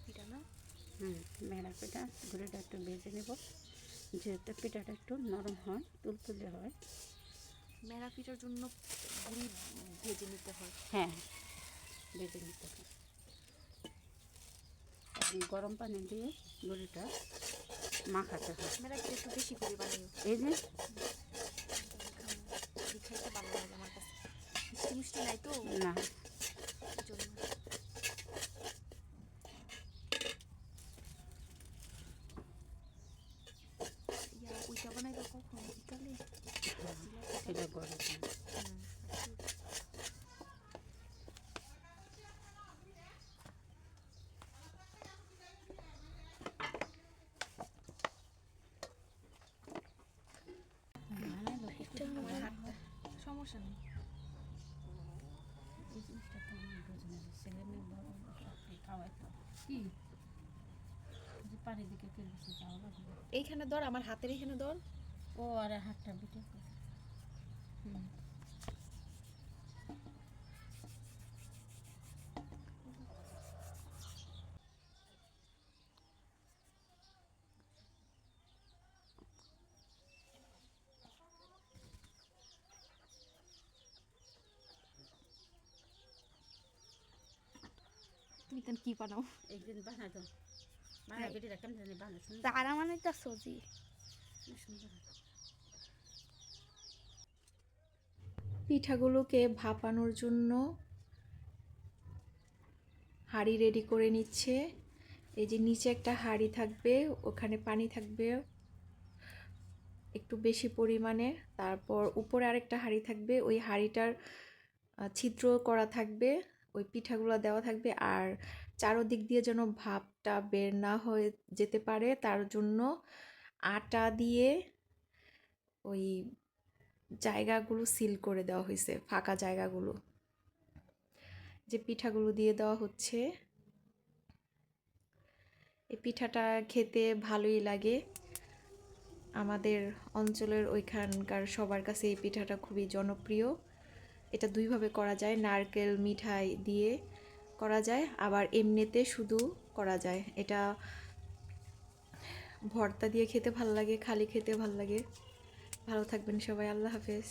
পিঠা না? মেরা পিঠা গুঁড়িটা একটু ভেজে নেব, যেহেতু পিঠাটা একটু নরম হয়, তুলতুলে হয়। মেরা পিঠার জন্য গুঁড়ি ভেজে নিতে হয়? হ্যাঁ, ভেজে নিতে হয়। গরম পানি দিয়ে গুঁড়িটা মাখাতে হয়। মেরা পিঠা একটু বেশি করে বানাইও। এই যে খাইতে ভালো লাগে আমার কাছে। মিষ্টি মিষ্টি নাই তো, না, জন্য ওইটা বানাইবা কখন? বিকালে? এটা গরম পানি। সমস্যা নেই। এই জিনিসটা তো আমার বোঝে না, ছেলে মেয়ে বড় সবটাই খাওয়াই তো কি যে পানি দিকে ফেলছে যাওয়া লাগবে। এইখানে ধর, আমার হাতের এইখানে ধর। ও আর হাতটা বিটে করে। তুমি তেন কি বানাও? একদিন বানা তো বানা বেটিরা কেমন জানি বানা শুনে তারা মানে তা সজি সুন্দর। পিঠাগুলোকে ভাপানোর জন্য হাঁড়ি রেডি করে নিচ্ছে। এই যে নিচে একটা হাঁড়ি থাকবে, ওখানে পানি থাকবে একটু বেশি পরিমাণে। তারপর উপরে আরেকটা হাঁড়ি থাকবে, ওই হাঁড়িটার ছিদ্র করা থাকবে, ওই পিঠাগুলো দেওয়া থাকবে। আর চারোদিক দিয়ে যেন ভাপটা বের না হয়ে যেতে পারে, তার জন্য আটা দিয়ে ওই জায়গাগুলো সিল করে দেওয়া হয়েছে, ফাঁকা জায়গাগুলো। যে পিঠাগুলো দিয়ে দেওয়া হচ্ছে, এই পিঠাটা খেতে ভালোই লাগে। আমাদের অঞ্চলের ওইখানকার সবার কাছে এই পিঠাটা খুবই জনপ্রিয়। এটা দুইভাবে করা যায়, নারকেল মিঠাই দিয়ে করা যায়, আবার এমনিতে শুধু করা যায়। এটা ভর্তা দিয়ে খেতে ভালো লাগে, খালি খেতে ভালো লাগে। ভালো থাকবেন সবাই, আল্লাহ হাফেজ।